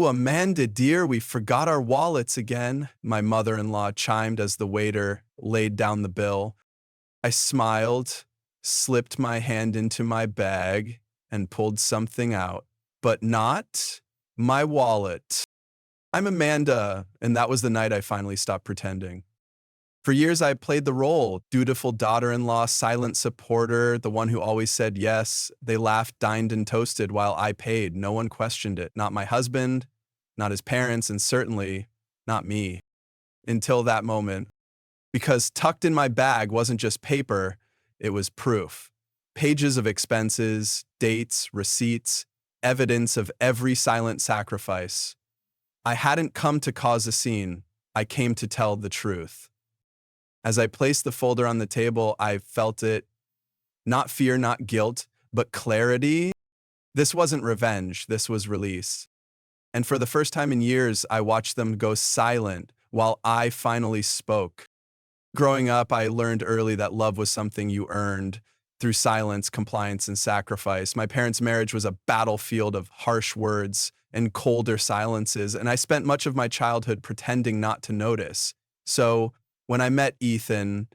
"Ooh, Amanda, dear, we forgot our wallets again," my mother-in-law chimed as the waiter laid down the bill. I smiled, slipped my hand into my bag, and pulled something out. But not my wallet. I'm Amanda, and that was the night I finally stopped pretending. For years, I played the role, dutiful daughter-in-law, silent supporter, the one who always said yes. They laughed, dined, and toasted while I paid. No one questioned it. Not my husband, not his parents, and certainly not me. Until that moment. Because tucked in my bag wasn't just paper, it was proof. Pages of expenses, dates, receipts, evidence of every silent sacrifice. I hadn't come to cause a scene. I came to tell the truth. As I placed the folder on the table, I felt it. Not fear, not guilt, but clarity. This wasn't revenge, this was release. And for the first time in years, I watched them go silent while I finally spoke. Growing up, I learned early that love was something you earned through silence, compliance, and sacrifice. My parents' marriage was a battlefield of harsh words and colder silences, and I spent much of my childhood pretending not to notice. So when I met Ethan,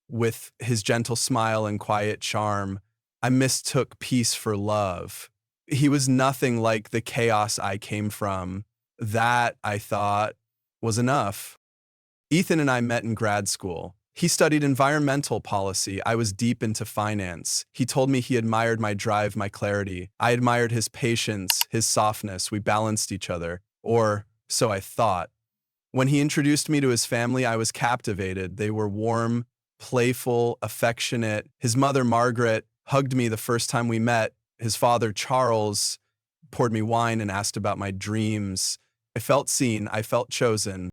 with his gentle smile and quiet charm, I mistook peace for love. He was nothing like the chaos I came from. That, I thought, was enough. Ethan and I met in grad school. He studied environmental policy. I was deep into finance. He told me he admired my drive, my clarity. I admired his patience, his softness. We balanced each other. Or so I thought. When he introduced me to his family, I was captivated. They were warm, playful, affectionate. His mother, Margaret, hugged me the first time we met. His father, Charles, poured me wine and asked about my dreams. I felt seen. I felt chosen.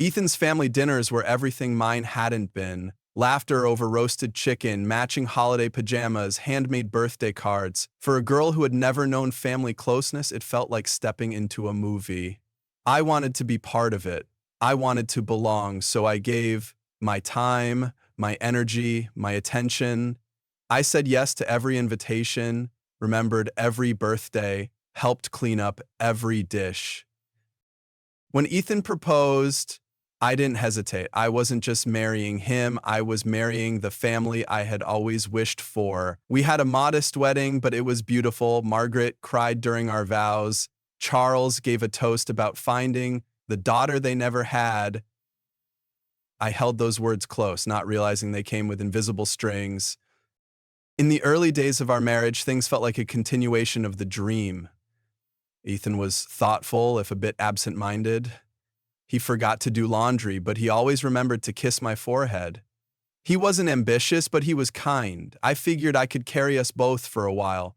Ethan's family dinners were everything mine hadn't been. Laughter over roasted chicken, matching holiday pajamas, handmade birthday cards. For a girl who had never known family closeness, it felt like stepping into a movie. I wanted to be part of it. I wanted to belong, so I gave my time, my energy, my attention. I said yes to every invitation, remembered every birthday, helped clean up every dish. When Ethan proposed, I didn't hesitate. I wasn't just marrying him, I was marrying the family I had always wished for. We had a modest wedding, but it was beautiful. Margaret cried during our vows. Charles gave a toast about finding the daughter they never had. I held those words close, not realizing they came with invisible strings. In the early days of our marriage, things felt like a continuation of the dream. Ethan was thoughtful, if a bit absent-minded. He forgot to do laundry, but he always remembered to kiss my forehead. He wasn't ambitious, but he was kind. I figured I could carry us both for a while.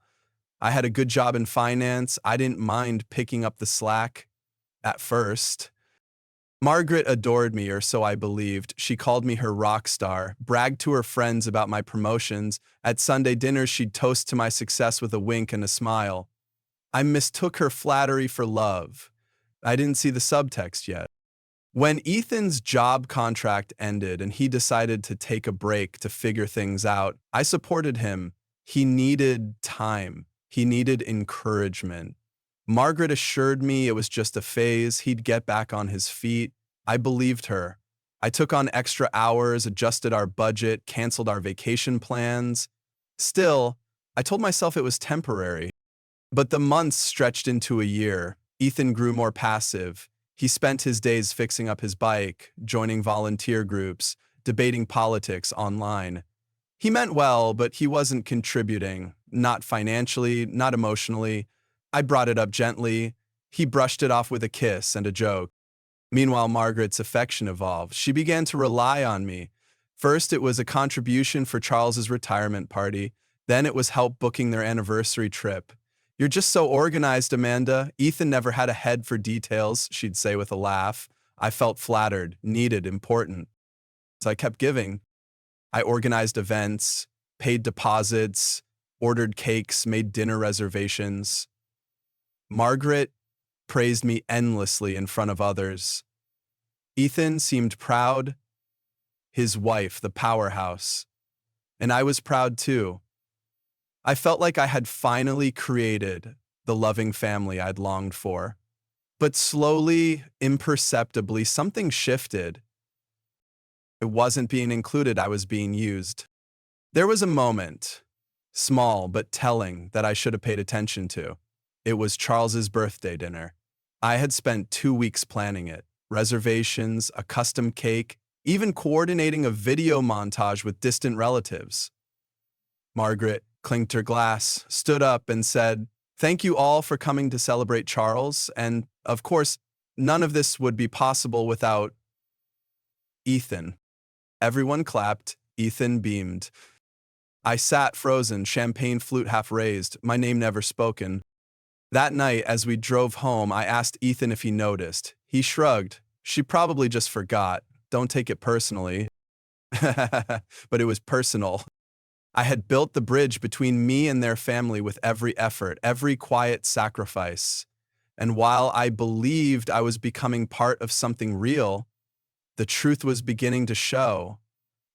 I had a good job in finance. I didn't mind picking up the slack at first. Margaret adored me, or so I believed. She called me her rock star, bragged to her friends about my promotions. At Sunday dinners, she'd toast to my success with a wink and a smile. I mistook her flattery for love. I didn't see the subtext yet. When Ethan's job contract ended and he decided to take a break to figure things out, I supported him. He needed time. He needed encouragement. Margaret assured me it was just a phase. He'd get back on his feet. I believed her. I took on extra hours, adjusted our budget, canceled our vacation plans. Still, I told myself it was temporary. But the months stretched into a year. Ethan grew more passive. He spent his days fixing up his bike, joining volunteer groups, debating politics online. He meant well, but he wasn't contributing. Not financially, not emotionally. I brought it up gently. He brushed it off with a kiss and a joke. Meanwhile, Margaret's affection evolved. She began to rely on me. First, it was a contribution for Charles's retirement party. Then it was help booking their anniversary trip. "You're just so organized, Amanda. Ethan never had a head for details," she'd say with a laugh. I felt flattered, needed, important. So I kept giving. I organized events, paid deposits, ordered cakes, made dinner reservations. Margaret praised me endlessly in front of others. Ethan seemed proud, his wife the powerhouse. And I was proud too. I felt like I had finally created the loving family I'd longed for. But slowly, imperceptibly, something shifted. It wasn't being included, I was being used. There was a moment, small but telling, that I should have paid attention to. It was Charles's birthday dinner. I had spent 2 weeks planning it. Reservations, a custom cake, even coordinating a video montage with distant relatives. Margaret clinked her glass, stood up, and said, "Thank you all for coming to celebrate Charles, and, of course, none of this would be possible without Ethan." Everyone clapped. Ethan beamed. I sat frozen, champagne flute half raised, my name never spoken. That night, as we drove home, I asked Ethan if he noticed. He shrugged. She probably just forgot. Don't take it personally. But it was personal. I had built the bridge between me and their family with every effort, every quiet sacrifice. And while I believed I was becoming part of something real, the truth was beginning to show.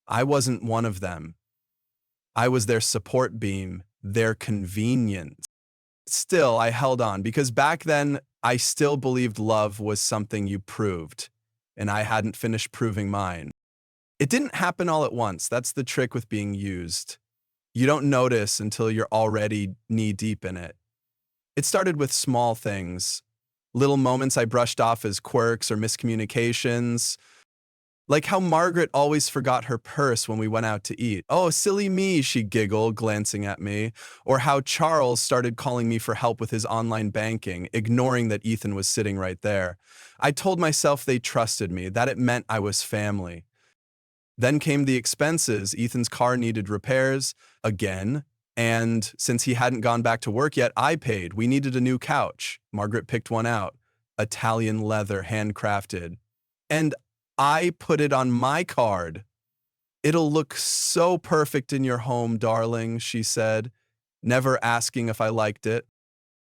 I wasn't one of them. I was their support beam, their convenience. Still, I held on because back then, I still believed love was something you proved, and I hadn't finished proving mine. It didn't happen all at once. That's the trick with being used. You don't notice until you're already knee-deep in it. It started with small things, little moments I brushed off as quirks or miscommunications, like how Margaret always forgot her purse when we went out to eat. "Oh, silly me," she giggled, glancing at me. Or how Charles started calling me for help with his online banking, ignoring that Ethan was sitting right there. I told myself they trusted me, that it meant I was family. Then came the expenses. Ethan's car needed repairs, again. And since he hadn't gone back to work yet, I paid. We needed a new couch. Margaret picked one out. Italian leather, handcrafted. And I put it on my card. "It'll look so perfect in your home, darling," she said, never asking if I liked it.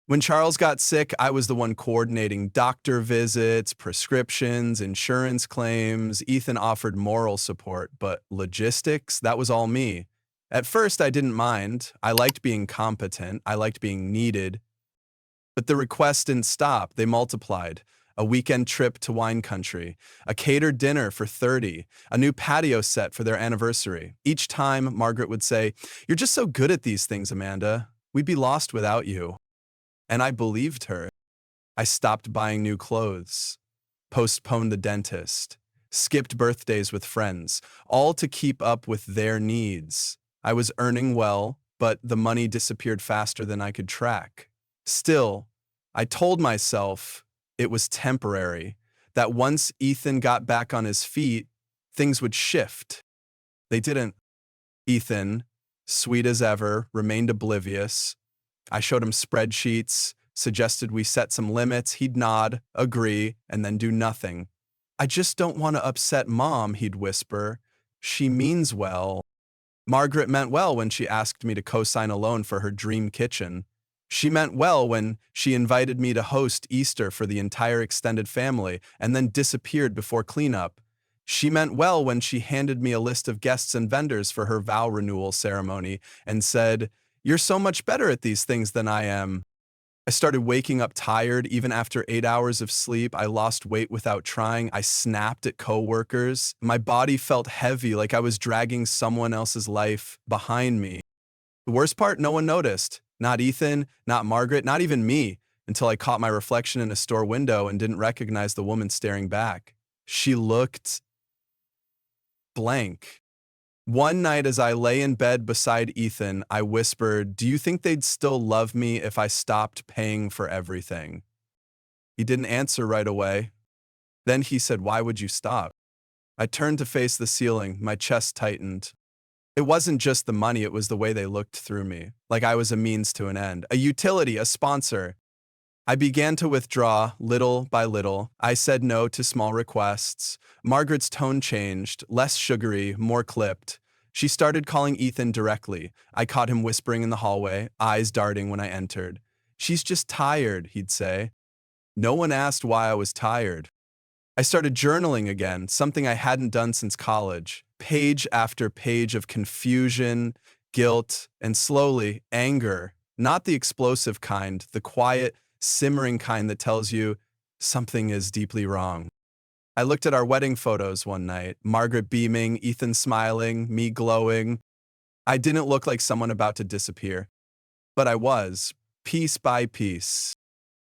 When Charles got sick, I was the one coordinating doctor visits, prescriptions, insurance claims. Ethan offered moral support, but logistics, that was all me. At first, I didn't mind. I liked being competent. I liked being needed. But the requests didn't stop. They multiplied. A weekend trip to wine country, a catered dinner for 30, a new patio set for their anniversary. Each time, Margaret would say, "You're just so good at these things, Amanda. We'd be lost without you." And I believed her. I stopped buying new clothes, postponed the dentist, skipped birthdays with friends, all to keep up with their needs. I was earning well, but the money disappeared faster than I could track. Still, I told myself it was temporary, that once Ethan got back on his feet, things would shift. They didn't. Ethan, sweet as ever, remained oblivious. I showed him spreadsheets, suggested we set some limits. He'd nod, agree, and then do nothing. "I just don't want to upset Mom," he'd whisper. "She means well." Margaret meant well when she asked me to co-sign a loan for her dream kitchen. She meant well when she invited me to host Easter for the entire extended family and then disappeared before cleanup. She meant well when she handed me a list of guests and vendors for her vow renewal ceremony and said, "You're so much better at these things than I am." I started waking up tired even after 8 hours of sleep. I lost weight without trying. I snapped at coworkers. My body felt heavy, like I was dragging someone else's life behind me. The worst part, no one noticed. Not Ethan, not Margaret, not even me, until I caught my reflection in a store window and didn't recognize the woman staring back. She looked blank. One night as I lay in bed beside Ethan, I whispered, "Do you think they'd still love me if I stopped paying for everything?" He didn't answer right away. Then he said, "Why would you stop?" I turned to face the ceiling, my chest tightened. It wasn't just the money, it was the way they looked through me, like I was a means to an end, a utility, a sponsor. I began to withdraw, little by little. I said no to small requests. Margaret's tone changed, less sugary, more clipped. She started calling Ethan directly. I caught him whispering in the hallway, eyes darting when I entered. "She's just tired," he'd say. No one asked why I was tired. I started journaling again, something I hadn't done since college. Page after page of confusion, guilt, and slowly, anger. Not the explosive kind, the quiet, simmering kind that tells you, Something is deeply wrong. I looked at our wedding photos one night, Margaret beaming, Ethan smiling, me glowing. I didn't look like someone about to disappear, but I was, piece by piece.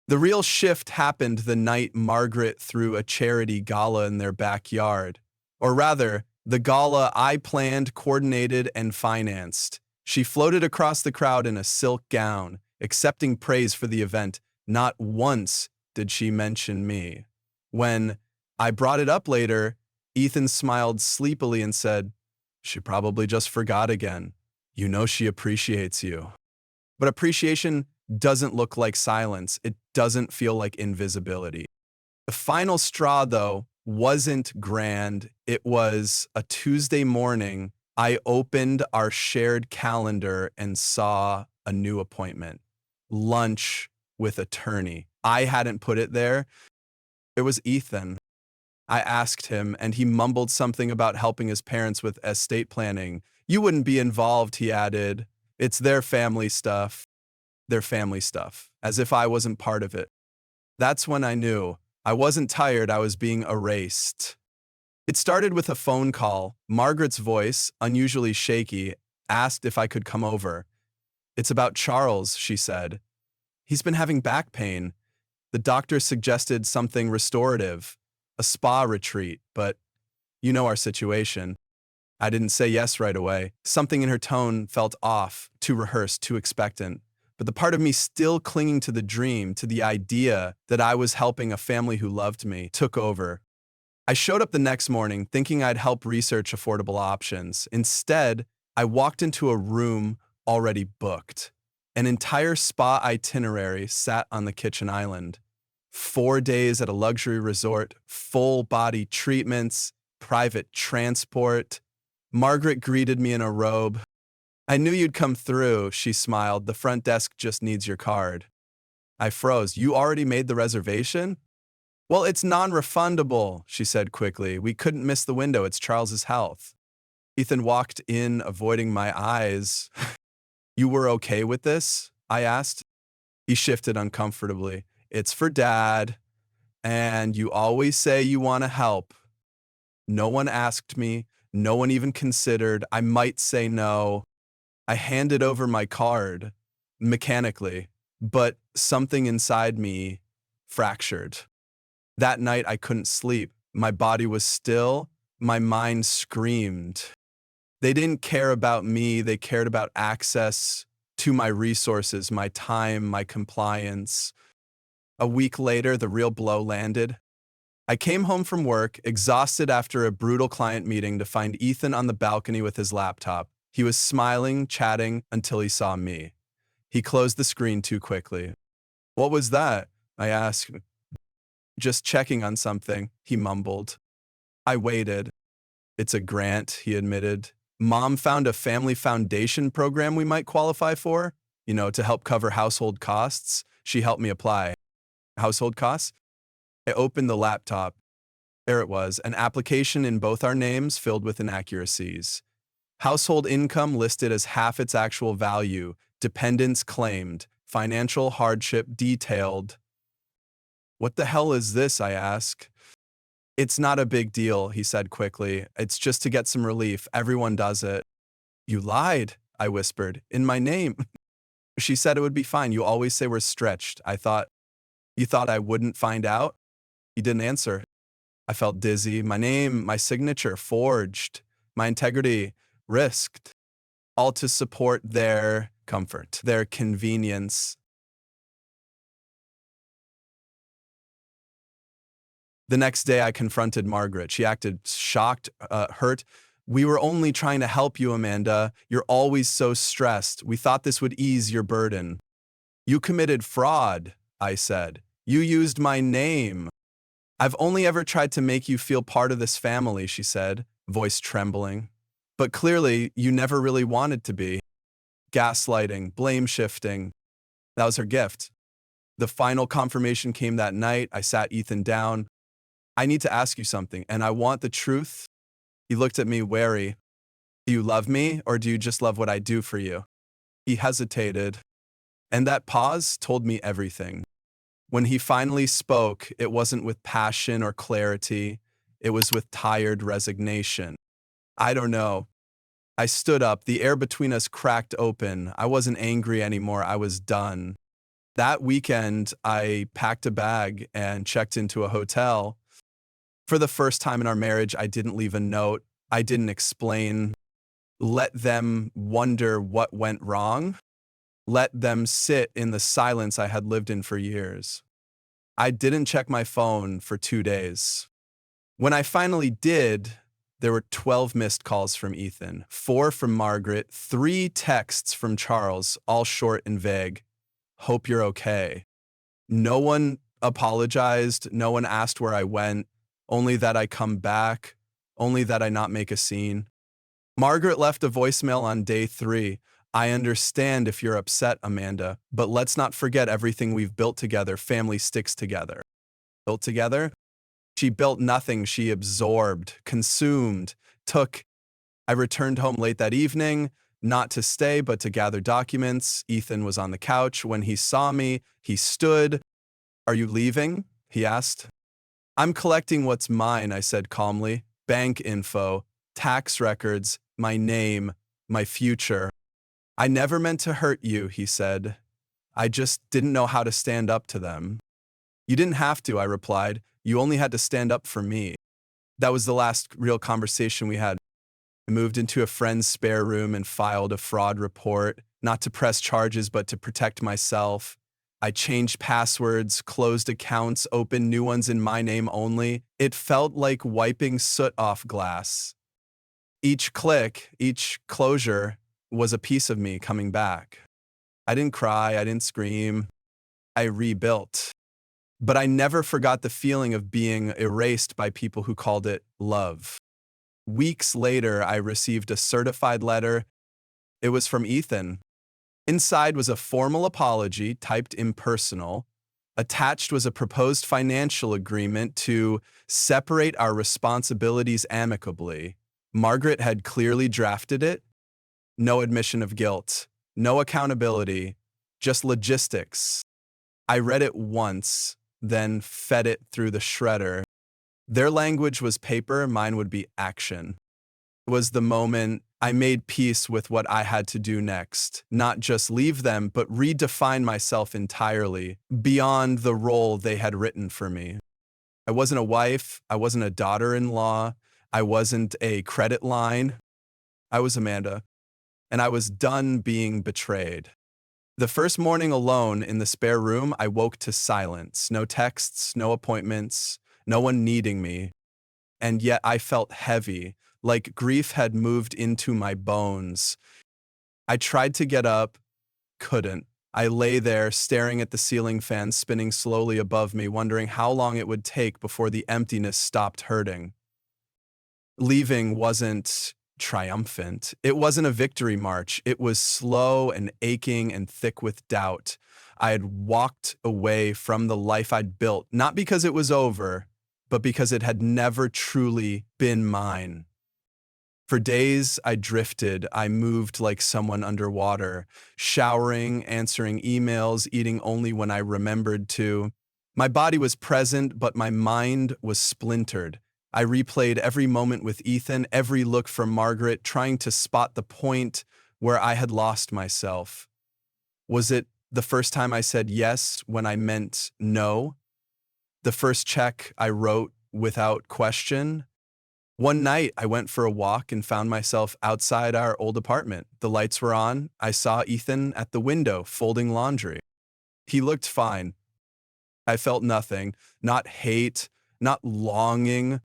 The real shift happened the night Margaret threw a charity gala in their backyard. Or rather, the gala I planned, coordinated, and financed. She floated across the crowd in a silk gown, accepting praise for the event. Not once did she mention me. When I brought it up later, Ethan smiled sleepily and said, "She probably just forgot again. You know she appreciates you." But appreciation doesn't look like silence. It doesn't feel like invisibility. The final straw, though, wasn't grand. It was a Tuesday morning. I opened our shared calendar and saw a new appointment. Lunch with attorney. I hadn't put it there. It was Ethan. I asked him, and he mumbled something about helping his parents with estate planning. "You wouldn't be involved," he added. "It's their family stuff." Their family stuff, as if I wasn't part of it. That's when I knew. I wasn't tired, I was being erased. It started with a phone call. Margaret's voice, unusually shaky, asked if I could come over. "It's about Charles," she said. "He's been having back pain. The doctor suggested something restorative, a spa retreat, but you know our situation." I didn't say yes right away. Something in her tone felt off, too rehearsed, too expectant. But the part of me still clinging to the dream, to the idea that I was helping a family who loved me, took over. I showed up the next morning thinking I'd help research affordable options. Instead, I walked into a room already booked. An entire spa itinerary sat on the kitchen island. 4 days at a luxury resort, full body treatments, private transport. Margaret greeted me in a robe. "I knew you'd come through," she smiled. "The front desk just needs your card." I froze. "You already made the reservation?" "Well, it's non-refundable," she said quickly. "We couldn't miss the window. It's Charles's health." Ethan walked in, avoiding my eyes. "You were okay with this?" I asked. He shifted uncomfortably. "It's for Dad, and you always say you want to help." No one asked me. No one even considered. I might say no. I handed over my card, mechanically, but something inside me fractured. That night, I couldn't sleep. My body was still, my mind screamed. They didn't care about me, they cared about access to my resources, my time, my compliance. A week later, the real blow landed. I came home from work, exhausted after a brutal client meeting, to find Ethan on the balcony with his laptop. He was smiling, chatting, until he saw me. He closed the screen too quickly. "What was that?" I asked. "Just checking on something," he mumbled. I waited. "It's a grant," he admitted. "Mom found a family foundation program we might qualify for, to help cover household costs. She helped me apply." Household costs? I opened the laptop. There it was, an application in both our names filled with inaccuracies. Household income listed as half its actual value, dependents claimed, financial hardship detailed. "What the hell is this?" I asked. "It's not a big deal," he said quickly. "It's just to get some relief. Everyone does it." "You lied," I whispered, "in my name." She said it would be fine. "You always say we're stretched." You thought I wouldn't find out?" He didn't answer. I felt dizzy. My name, my signature forged, my integrity risked, all to support their comfort, their convenience. The next day, I confronted Margaret. She acted shocked, hurt. "We were only trying to help you, Amanda. You're always so stressed. We thought this would ease your burden." "You committed fraud," I said. "You used my name." "I've only ever tried to make you feel part of this family," she said, voice trembling. "But clearly, you never really wanted to be." Gaslighting, blame shifting. That was her gift. The final confirmation came that night. I sat Ethan down. "I need to ask you something, and I want the truth." He looked at me wary. "Do you love me, or do you just love what I do for you?" He hesitated, and that pause told me everything. When he finally spoke, it wasn't with passion or clarity, it was with tired resignation. I don't know. I stood up, the air between us cracked open. I wasn't angry anymore, I was done. That weekend, I packed a bag and checked into a hotel. For the first time in our marriage, I didn't leave a note. I didn't explain. Let them wonder what went wrong. Let them sit in the silence I had lived in for years. I didn't check my phone for 2 days. When I finally did, there were 12 missed calls from Ethan, 4 from Margaret, 3 texts from Charles, all short and vague. Hope you're okay. No one apologized. No one asked where I went, only that I come back, only that I not make a scene. Margaret left a voicemail on day 3. I understand if you're upset, Amanda, but let's not forget everything we've built together. Family sticks together. Built together? She built nothing. She absorbed, consumed, took. I returned home late that evening, not to stay, but to gather documents. Ethan was on the couch. When he saw me, he stood. Are you leaving? He asked. I'm collecting what's mine, I said calmly. Bank info, tax records, my name, my future. I never meant to hurt you, he said. I just didn't know how to stand up to them. You didn't have to, I replied. You only had to stand up for me. That was the last real conversation we had. I moved into a friend's spare room and filed a fraud report, not to press charges, but to protect myself. I changed passwords, closed accounts, opened new ones in my name only. It felt like wiping soot off glass. Each click, each closure was a piece of me coming back. I didn't cry, I didn't scream. I rebuilt. But I never forgot the feeling of being erased by people who called it love. Weeks later, I received a certified letter. It was from Ethan. Inside was a formal apology, typed impersonal. Attached was a proposed financial agreement to separate our responsibilities amicably. Margaret had clearly drafted it. No admission of guilt, no accountability, just logistics. I read it once, then fed it through the shredder. Their language was paper, mine would be action. It was the moment I made peace with what I had to do next. Not just leave them, but redefine myself entirely, beyond the role they had written for me. I wasn't a wife, I wasn't a daughter-in-law, I wasn't a credit line. I was Amanda, and I was done being betrayed. The first morning alone in the spare room, I woke to silence. No texts, no appointments, no one needing me. And yet I felt heavy, like grief had moved into my bones. I tried to get up, couldn't. I lay there staring at the ceiling fan spinning slowly above me, wondering how long it would take before the emptiness stopped hurting. Leaving wasn't triumphant. It wasn't a victory march. It was slow and aching and thick with doubt. I had walked away from the life I'd built, not because it was over, but because it had never truly been mine. For days, I drifted. I moved like someone underwater, showering, answering emails, eating only when I remembered to. My body was present, but my mind was splintered. I replayed every moment with Ethan, every look from Margaret, trying to spot the point where I had lost myself. Was it the first time I said yes when I meant no? The first check I wrote without question? One night, I went for a walk and found myself outside our old apartment. The lights were on. I saw Ethan at the window, folding laundry. He looked fine. I felt nothing, not hate, not longing,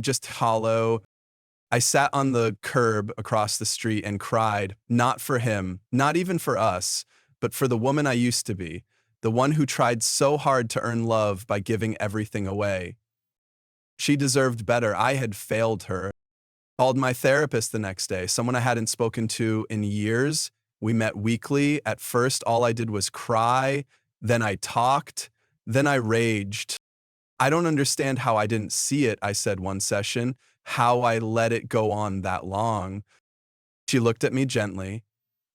just hollow. I sat on the curb across the street and cried, not for him, not even for us, but for the woman I used to be, the one who tried so hard to earn love by giving everything away. She deserved better. I had failed her. Called my therapist the next day, someone I hadn't spoken to in years. We met weekly. At first, all I did was cry. Then I talked. Then I raged. I don't understand how I didn't see it, I said one session, how I let it go on that long. She looked at me gently.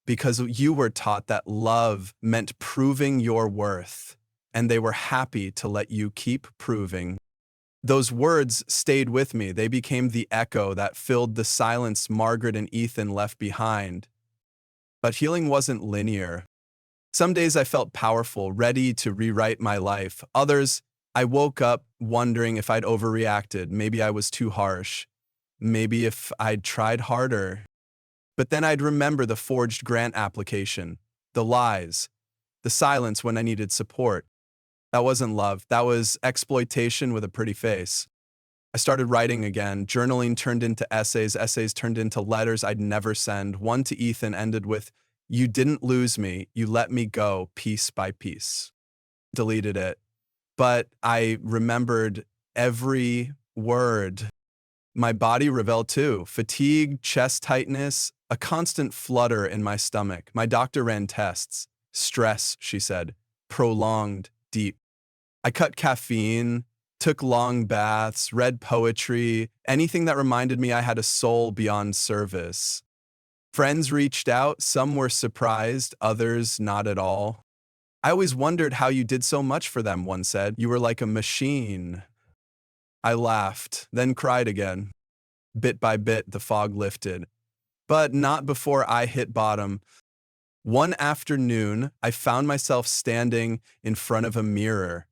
Because you were taught that love meant proving your worth. and they were happy to let you keep proving. Those words stayed with me. They became the echo that filled the silence Margaret and Ethan left behind. But healing wasn't linear. Some days I felt powerful, ready to rewrite my life. Others, I woke up wondering if I'd overreacted. Maybe I was too harsh. Maybe if I'd tried harder. But then I'd remember the forged grant application, the lies, the silence when I needed support. That wasn't love. That was exploitation with a pretty face. I started writing again. Journaling turned into essays. Essays turned into letters I'd never send. One to Ethan ended with, "You didn't lose me. You let me go piece by piece." Deleted it. But I remembered every word. My body rebelled too. Fatigue, chest tightness, a constant flutter in my stomach. My doctor ran tests. Stress, she said. Prolonged, deep. I cut caffeine, took long baths, read poetry, anything that reminded me I had a soul beyond service. Friends reached out, some were surprised, others not at all. "I always wondered how you did so much for them," one said. "You were like a machine." I laughed, then cried again. Bit by bit, the fog lifted. But not before I hit bottom. One afternoon, I found myself standing in front of a mirror,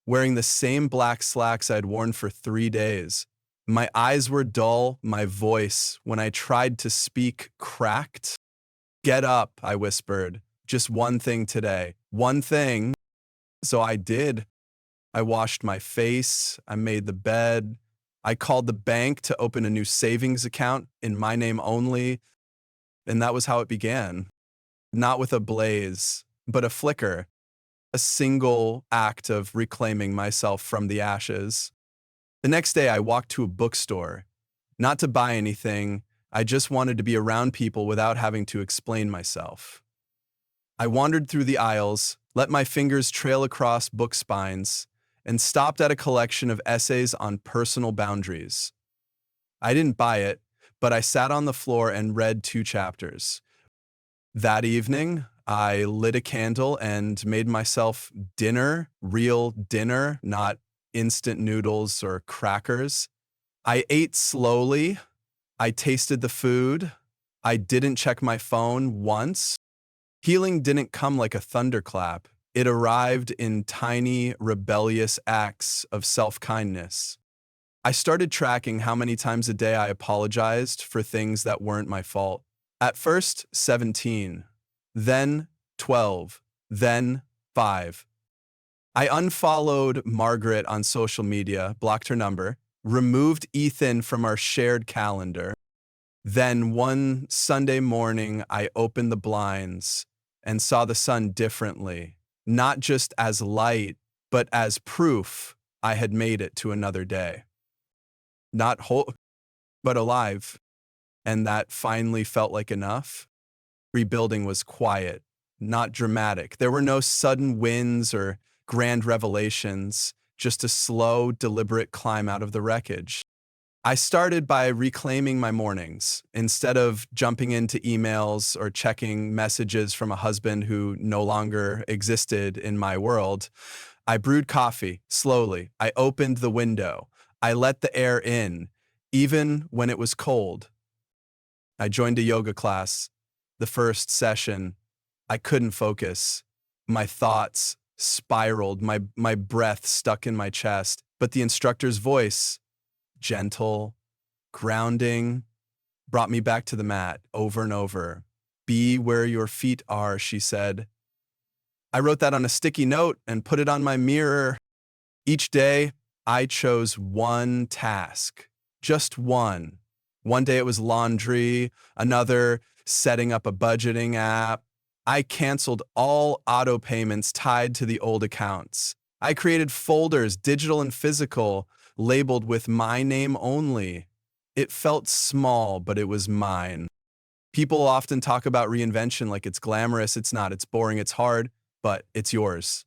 wearing the same black slacks I'd worn for 3 days. My eyes were dull, my voice, when I tried to speak, cracked. "Get up," I whispered. "Just one thing today. One thing." So I did. I washed my face, I made the bed, I called the bank to open a new savings account in my name only, and that was how it began. Not with a blaze, but a flicker, a single act of reclaiming myself from the ashes. The next day, I walked to a bookstore, not to buy anything. I just wanted to be around people without having to explain myself. I wandered through the aisles, let my fingers trail across book spines, and stopped at a collection of essays on personal boundaries. I didn't buy it, but I sat on the floor and read 2 chapters. That evening, I lit a candle and made myself dinner, real dinner, not instant noodles or crackers. I ate slowly. I tasted the food. I didn't check my phone once. Healing didn't come like a thunderclap. It arrived in tiny, rebellious acts of self-kindness. I started tracking how many times a day I apologized for things that weren't my fault. At first, 17, then 12, then 5. I unfollowed Margaret on social media, blocked her number, removed Ethan from our shared calendar. Then one Sunday morning, I opened the blinds and saw the sun differently, not just as light, but as proof I had made it to another day. Not whole, but alive. And that finally felt like enough. Rebuilding was quiet, not dramatic. There were no sudden wins or grand revelations, just a slow, deliberate climb out of the wreckage. I started by reclaiming my mornings. Instead of jumping into emails or checking messages from a husband who no longer existed in my world, I brewed coffee slowly. I opened the window. I let the air in, even when it was cold. I joined a yoga class. The first session, I couldn't focus. My thoughts spiraled, my breath stuck in my chest. But the instructor's voice, gentle, grounding, brought me back to the mat over and over. "Be where your feet are," she said. I wrote that on a sticky note and put it on my mirror. Each day, I chose one task, just one. One day it was laundry, another setting up a budgeting app. I canceled all auto payments tied to the old accounts. I created folders, digital and physical, labeled with my name only. It felt small, but it was mine. People often talk about reinvention like it's glamorous. It's not. It's boring. It's hard, but it's yours.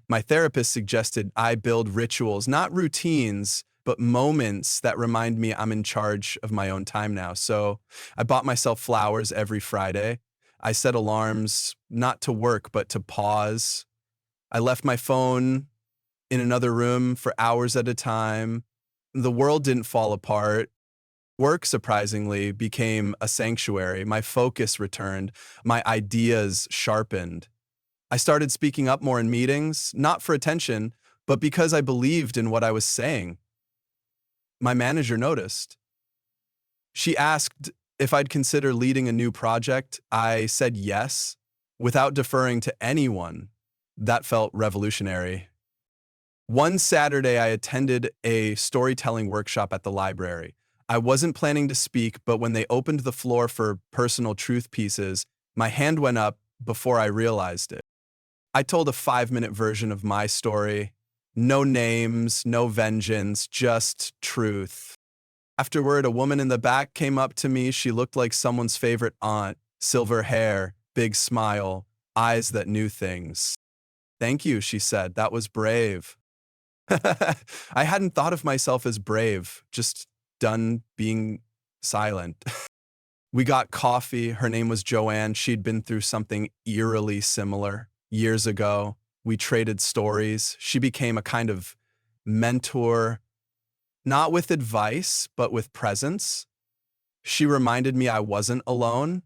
My therapist suggested I build rituals, not routines, but moments that remind me I'm in charge of my own time now. So I bought myself flowers every Friday. I set alarms, not to work, but to pause. I left my phone in another room for hours at a time. The world didn't fall apart. Work, surprisingly, became a sanctuary. My focus returned. My ideas sharpened. I started speaking up more in meetings, not for attention, but because I believed in what I was saying. My manager noticed. She asked if I'd consider leading a new project. I said yes, without deferring to anyone. That felt revolutionary. One Saturday, I attended a storytelling workshop at the library. I wasn't planning to speak, but when they opened the floor for personal truth pieces, my hand went up before I realized it. I told a 5-minute version of my story. No names, no vengeance, just truth. Afterward, a woman in the back came up to me. She looked like someone's favorite aunt. Silver hair, big smile, eyes that knew things. "Thank you," she said. "That was brave." I hadn't thought of myself as brave, just done being silent. We got coffee. Her name was Joanne. She'd been through something eerily similar years ago. We traded stories. She became a kind of mentor, not with advice, but with presence. She reminded me I wasn't alone.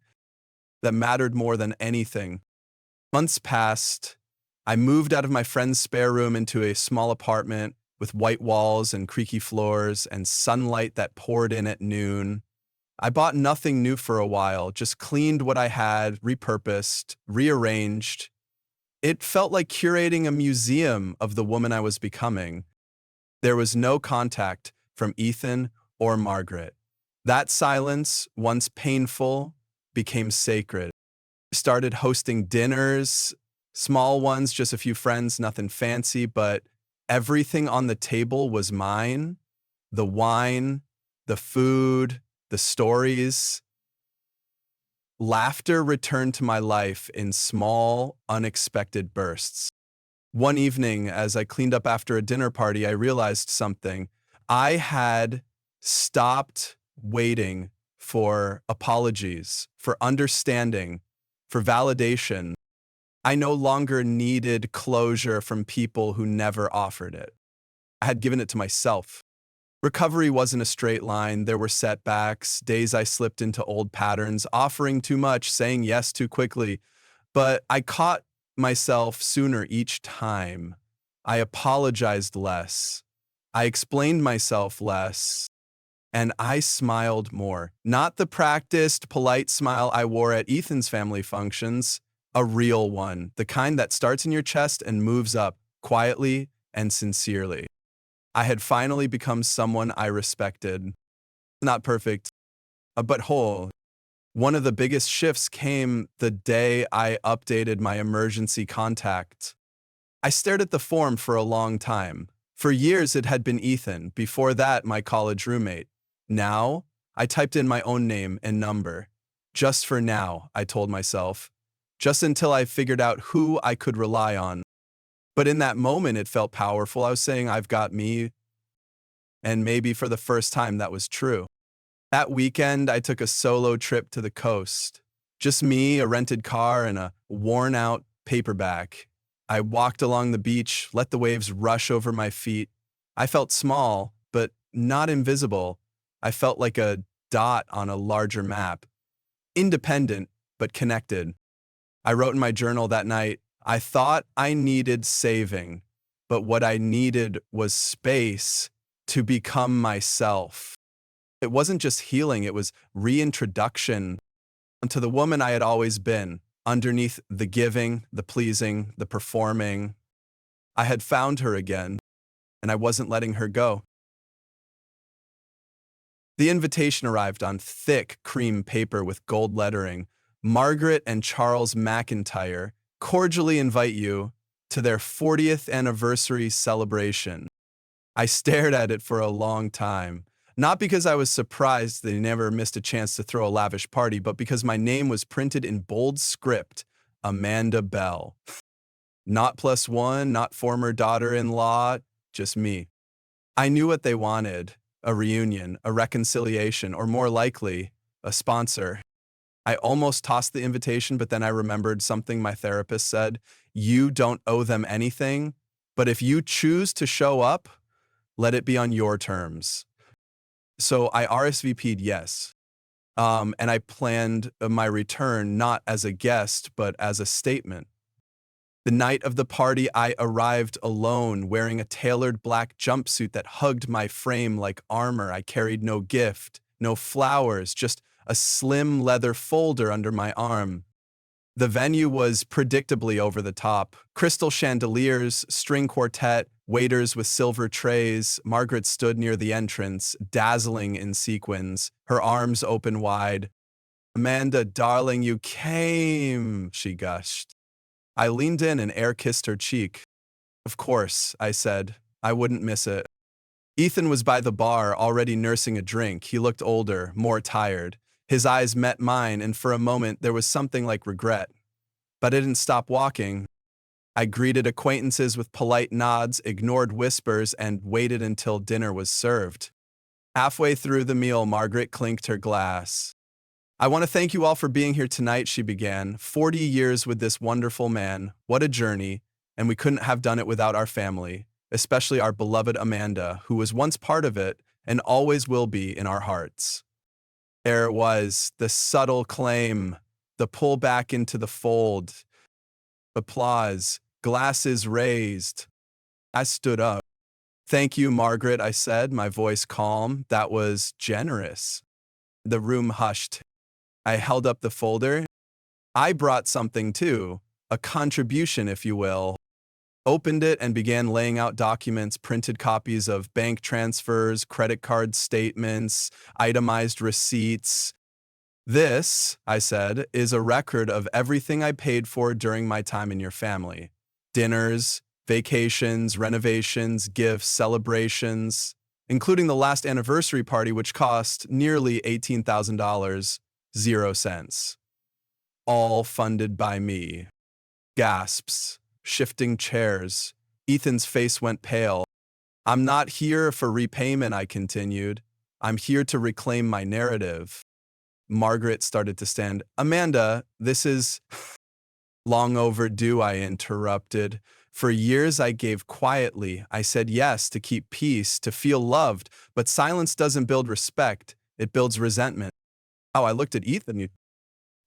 That mattered more than anything. Months passed. I moved out of my friend's spare room into a small apartment with white walls and creaky floors and sunlight that poured in at noon. I bought nothing new for a while, just cleaned what I had, repurposed, rearranged. It felt like curating a museum of the woman I was becoming. There was no contact from Ethan or Margaret. That silence, once painful, became sacred. I started hosting dinners, small ones, just a few friends, nothing fancy, but everything on the table was mine. The wine, the food, the stories. Laughter returned to my life in small, unexpected bursts. One evening, as I cleaned up after a dinner party, I realized something. I had stopped waiting for apologies, for understanding, for validation. I no longer needed closure from people who never offered it. I had given it to myself. Recovery wasn't a straight line. There were setbacks, days I slipped into old patterns, offering too much, saying yes too quickly. But I caught myself sooner each time. I apologized less. I explained myself less. And I smiled more. Not the practiced, polite smile I wore at Ethan's family functions, a real one, the kind that starts in your chest and moves up quietly and sincerely. I had finally become someone I respected. Not perfect, but whole. One of the biggest shifts came the day I updated my emergency contact. I stared at the form for a long time. For years, it had been Ethan. Before that, my college roommate. Now, I typed in my own name and number. Just for now, I told myself. Just until I figured out who I could rely on. But in that moment, it felt powerful. I was saying, I've got me. And maybe for the first time, that was true. That weekend, I took a solo trip to the coast. Just me, a rented car, and a worn-out paperback. I walked along the beach, let the waves rush over my feet. I felt small, but not invisible. I felt like a dot on a larger map. Independent, but connected. I wrote in my journal that night, I thought I needed saving, but what I needed was space to become myself. It wasn't just healing, it was reintroduction to the woman I had always been, underneath the giving, the pleasing, the performing. I had found her again, and I wasn't letting her go. The invitation arrived on thick cream paper with gold lettering. Margaret and Charles McIntyre cordially invite you to their 40th anniversary celebration. I stared at it for a long time, not because I was surprised they never missed a chance to throw a lavish party, but because my name was printed in bold script, Amanda Bell. Not +1, not former daughter-in-law, just me. I knew what they wanted, a reunion, a reconciliation, or more likely, a sponsor. I almost tossed the invitation, but then I remembered something my therapist said. You don't owe them anything, but if you choose to show up, let it be on your terms. So I RSVP'd yes. And I planned my return not as a guest, but as a statement. The night of the party, I arrived alone, wearing a tailored black jumpsuit that hugged my frame like armor. I carried no gift, no flowers, just a slim leather folder under my arm. The venue was predictably over the top. Crystal chandeliers, string quartet, waiters with silver trays. Margaret stood near the entrance, dazzling in sequins, her arms open wide. "Amanda, darling, you came," she gushed. I leaned in and air kissed her cheek. "Of course," I said. "I wouldn't miss it." Ethan was by the bar, already nursing a drink. He looked older, more tired. His eyes met mine, and for a moment there was something like regret. But I didn't stop walking. I greeted acquaintances with polite nods, ignored whispers, and waited until dinner was served. Halfway through the meal, Margaret clinked her glass. "I want to thank you all for being here tonight," she began. 40 years with this wonderful man. What a journey. And we couldn't have done it without our family, especially our beloved Amanda, who was once part of it and always will be in our hearts. There it was, the subtle claim, the pull back into the fold. Applause, glasses raised. I stood up. "Thank you, Margaret," I said, my voice calm. "That was generous." The room hushed. I held up the folder. "I brought something too, a contribution, if you will." Opened it and began laying out documents, printed copies of bank transfers, credit card statements, itemized receipts. "This," I said, "is a record of everything I paid for during my time in your family. Dinners, vacations, renovations, gifts, celebrations, including the last anniversary party, which cost nearly $18,000, 0 cents. All funded by me." Gasps, shifting chairs. Ethan's face went pale. "I'm not here for repayment," I continued. "I'm here to reclaim my narrative." Margaret started to stand. "Amanda, this is—" "Long overdue," I interrupted. "For years I gave quietly. I said yes to keep peace, to feel loved, but silence doesn't build respect. It builds resentment." Oh, I looked at Ethan.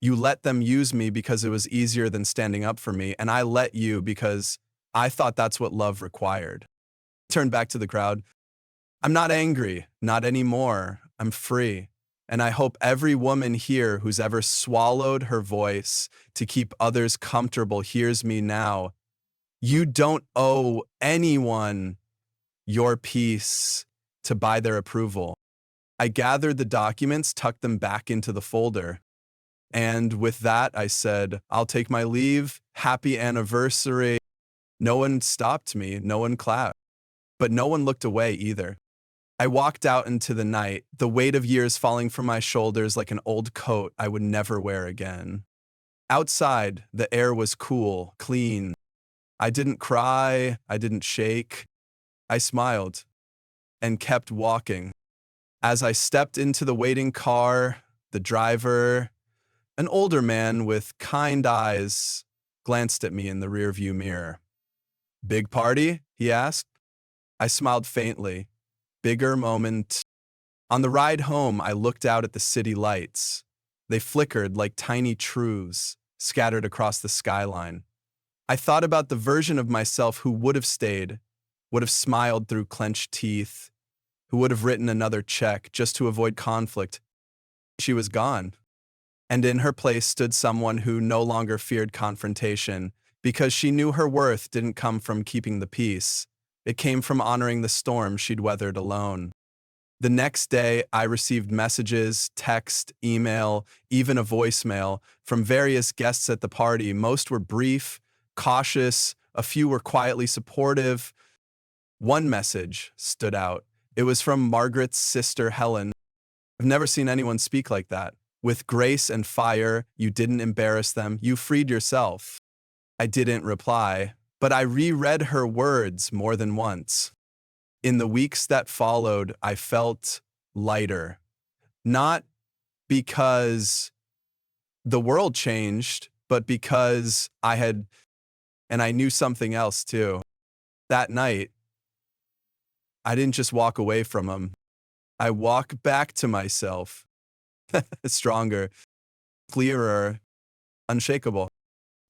"You let them use me because it was easier than standing up for me, and I let you because I thought that's what love required." Turned back to the crowd. "I'm not angry, not anymore. I'm free. And I hope every woman here who's ever swallowed her voice to keep others comfortable hears me now. You don't owe anyone your peace to buy their approval." I gathered the documents, tucked them back into the folder. And with that, I said, "I'll take my leave. Happy anniversary." No one stopped me. No one clapped. But no one looked away either. I walked out into the night, the weight of years falling from my shoulders like an old coat I would never wear again. Outside, the air was cool, clean. I didn't cry. I didn't shake. I smiled and kept walking. As I stepped into the waiting car, the driver, an older man with kind eyes, glanced at me in the rearview mirror. "Big party?" he asked. I smiled faintly. Bigger moment. On the ride home, I looked out at the city lights. They flickered like tiny truths scattered across the skyline. I thought about the version of myself who would have stayed, would have smiled through clenched teeth, who would have written another check just to avoid conflict. She was gone. And in her place stood someone who no longer feared confrontation because she knew her worth didn't come from keeping the peace. It came from honoring the storm she'd weathered alone. The next day, I received messages, text, email, even a voicemail from various guests at the party. Most were brief, cautious, a few were quietly supportive. One message stood out. It was from Margaret's sister, Helen. "I've never seen anyone speak like that. With grace and fire, you didn't embarrass them. You freed yourself." I didn't reply, but I reread her words more than once. In the weeks that followed, I felt lighter. Not because the world changed, but because I had And I knew something else too. That night, I didn't just walk away from him. I walked back to myself, stronger, clearer, unshakable.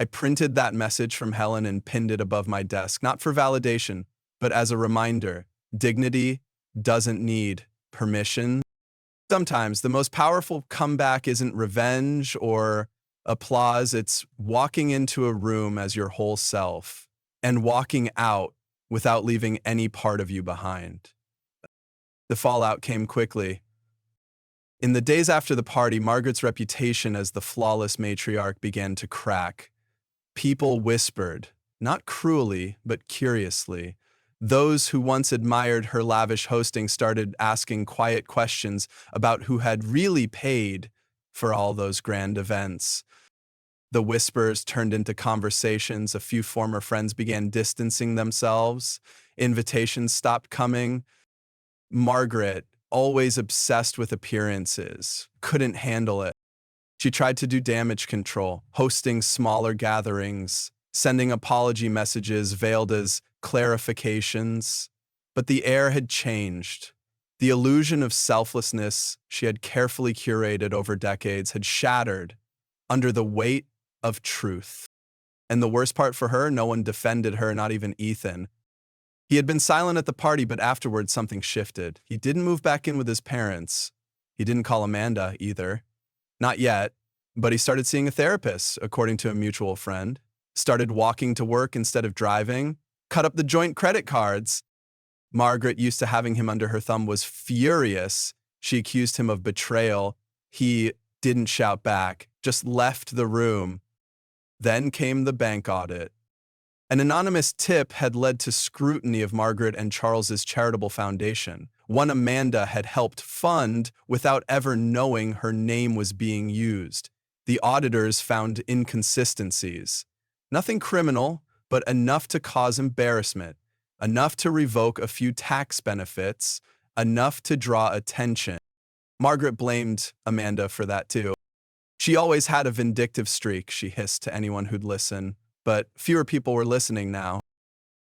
I printed that message from Helen and pinned it above my desk, not for validation, but as a reminder. Dignity doesn't need permission. Sometimes the most powerful comeback isn't revenge or applause, it's walking into a room as your whole self and walking out without leaving any part of you behind. The fallout came quickly. In the days after the party, Margaret's reputation as the flawless matriarch began to crack. People whispered, not cruelly, but curiously. Those who once admired her lavish hosting started asking quiet questions about who had really paid for all those grand events. The whispers turned into conversations. A few former friends began distancing themselves. Invitations stopped coming. Margaret, always obsessed with appearances, couldn't handle it. She tried to do damage control, hosting smaller gatherings, sending apology messages veiled as clarifications. But the air had changed. The illusion of selflessness she had carefully curated over decades had shattered under the weight of truth. And the worst part for her, no one defended her, not even Ethan. He had been silent at the party, but afterwards something shifted. He didn't move back in with his parents. He didn't call Amanda either. Not yet, but he started seeing a therapist, according to a mutual friend, started walking to work instead of driving, cut up the joint credit cards. Margaret, used to having him under her thumb, was furious. She accused him of betrayal. He didn't shout back, just left the room. Then came the bank audit. An anonymous tip had led to scrutiny of Margaret and Charles's charitable foundation, one Amanda had helped fund without ever knowing her name was being used. The auditors found inconsistencies. Nothing criminal, but enough to cause embarrassment, enough to revoke a few tax benefits, enough to draw attention. Margaret blamed Amanda for that too. She always had a vindictive streak, she hissed to anyone who'd listen. But fewer people were listening now.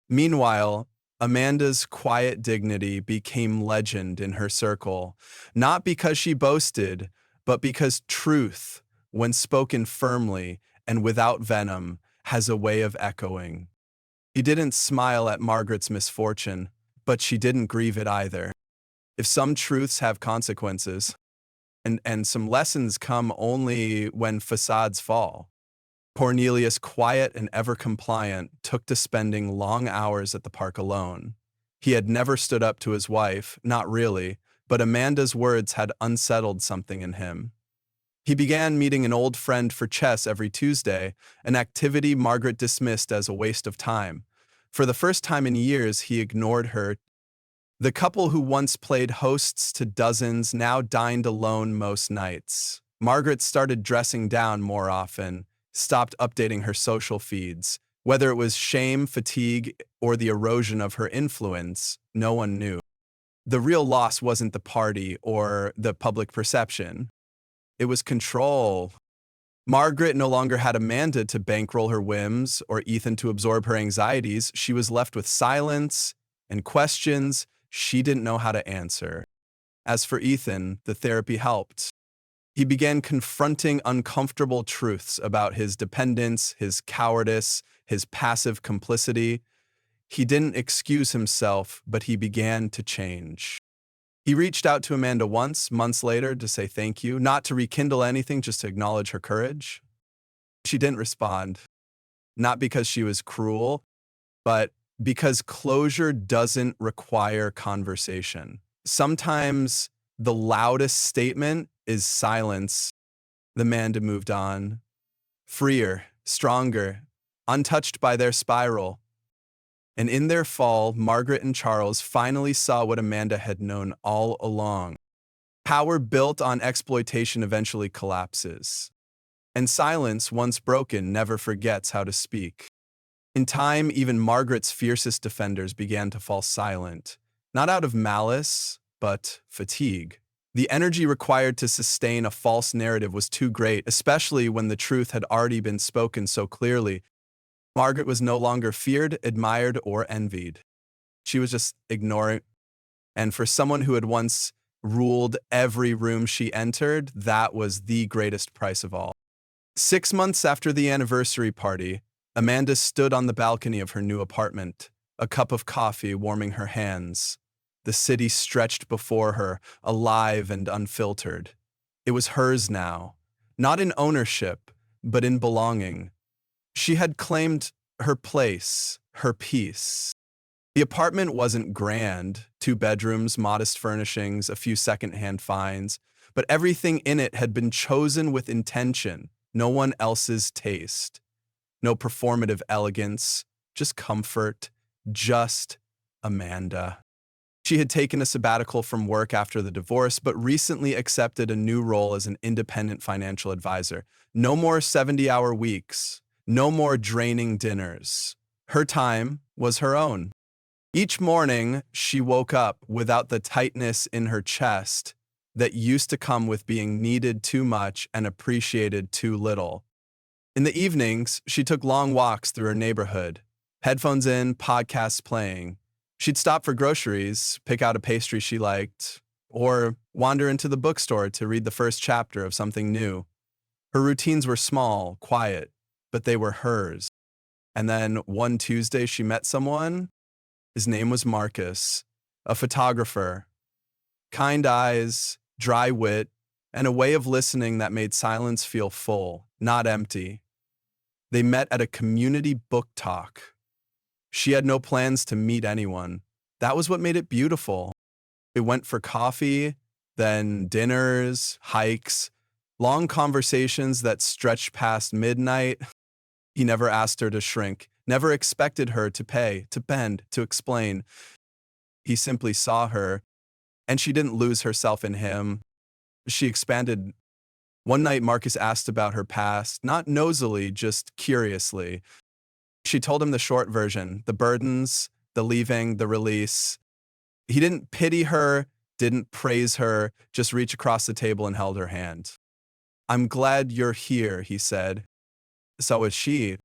Meanwhile, Amanda's quiet dignity became legend in her circle, not because she boasted, but because truth, when spoken firmly and without venom, has a way of echoing. She didn't smile at Margaret's misfortune, but she didn't grieve it either. If some truths have consequences, and some lessons come only when facades fall. Cornelius, quiet and ever compliant, took to spending long hours at the park alone. He had never stood up to his wife, not really, but Amanda's words had unsettled something in him. He began meeting an old friend for chess every Tuesday, an activity Margaret dismissed as a waste of time. For the first time in years, he ignored her. The couple who once played hosts to dozens now dined alone most nights. Margaret started dressing down more often, stopped updating her social feeds. Whether it was shame, fatigue, or the erosion of her influence, no one knew. The real loss wasn't the party or the public perception. It was control. Margaret no longer had Amanda to bankroll her whims or Ethan to absorb her anxieties. She was left with silence and questions she didn't know how to answer. As for Ethan, the therapy helped. He began confronting uncomfortable truths about his dependence, his cowardice, his passive complicity. He didn't excuse himself, but he began to change. He reached out to Amanda once, months later, to say thank you, not to rekindle anything, just to acknowledge her courage. She didn't respond, not because she was cruel, but because closure doesn't require conversation. Sometimes the loudest statement is silence. The Amanda moved on, freer, stronger, untouched by their spiral. And in their fall, Margaret and Charles finally saw what Amanda had known all along. Power built on exploitation eventually collapses. And silence, once broken, never forgets how to speak. In time, even Margaret's fiercest defenders began to fall silent, not out of malice, but fatigue. The energy required to sustain a false narrative was too great, especially when the truth had already been spoken so clearly. Margaret was no longer feared, admired, or envied. She was just ignored. And for someone who had once ruled every room she entered, that was the greatest price of all. 6 months after the anniversary party, Amanda stood on the balcony of her new apartment, a cup of coffee warming her hands. The city stretched before her, alive and unfiltered. It was hers now, not in ownership, but in belonging. She had claimed her place, her peace. The apartment wasn't grand, 2 bedrooms, modest furnishings, a few secondhand finds, but everything in it had been chosen with intention, no one else's taste. No performative elegance, just comfort, just Amanda. She had taken a sabbatical from work after the divorce, but recently accepted a new role as an independent financial advisor. No more 70-hour weeks, no more draining dinners. Her time was her own. Each morning, she woke up without the tightness in her chest that used to come with being needed too much and appreciated too little. In the evenings, she took long walks through her neighborhood, headphones in, podcasts playing. She'd stop for groceries, pick out a pastry she liked, or wander into the bookstore to read the first chapter of something new. Her routines were small, quiet, but they were hers. And then one Tuesday, she met someone. His name was Marcus, a photographer. Kind eyes, dry wit, and a way of listening that made silence feel full, not empty. They met at a community book talk. She had no plans to meet anyone. That was what made it beautiful. They went for coffee, then dinners, hikes, long conversations that stretched past midnight. He never asked her to shrink, never expected her to pay, to bend, to explain. He simply saw her, and she didn't lose herself in him. She expanded. One night, Marcus asked about her past, not nosily, just curiously. She told him the short version, the burdens, the leaving, the release. He didn't pity her, didn't praise her, just reached across the table and held her hand. "I'm glad you're here," he said. So was she.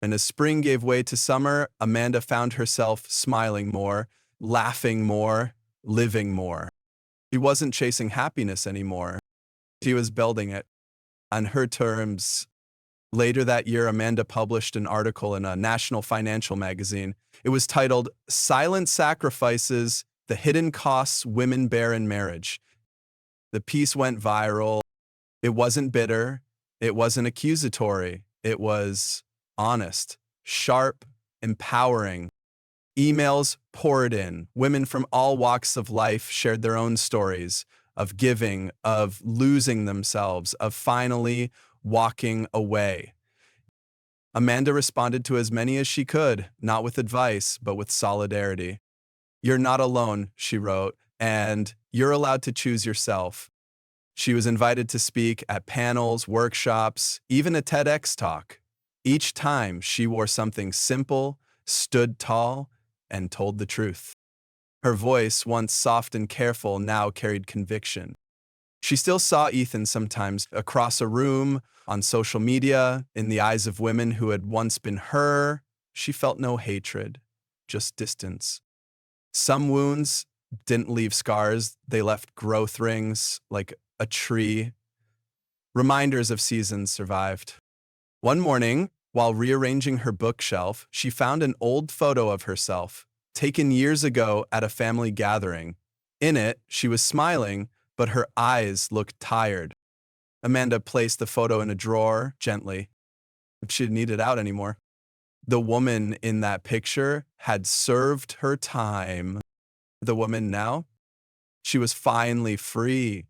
And as spring gave way to summer, Amanda found herself smiling more, laughing more, living more. He wasn't chasing happiness anymore. She was building it on her terms. Later that year, Amanda published an article in a national financial magazine. It was titled, "Silent Sacrifices, the Hidden Costs Women Bear in Marriage." The piece went viral. It wasn't bitter. It wasn't accusatory. It was honest, sharp, empowering. Emails poured in. Women from all walks of life shared their own stories of giving, of losing themselves, of finally walking away. Amanda responded to as many as she could, not with advice, but with solidarity. "You're not alone," she wrote, "and you're allowed to choose yourself." She was invited to speak at panels, workshops, even a TEDx talk. Each time, she wore something simple, stood tall, and told the truth. Her voice, once soft and careful, now carried conviction. She still saw Ethan sometimes across a room, on social media, in the eyes of women who had once been her. She felt no hatred, just distance. Some wounds didn't leave scars, they left growth rings, like a tree. Reminders of seasons survived. One morning, while rearranging her bookshelf, she found an old photo of herself, taken years ago at a family gathering. In it, she was smiling, but her eyes looked tired. Amanda placed the photo in a drawer, gently. She didn't need it out anymore. The woman in that picture had served her time. The woman now? She was finally free,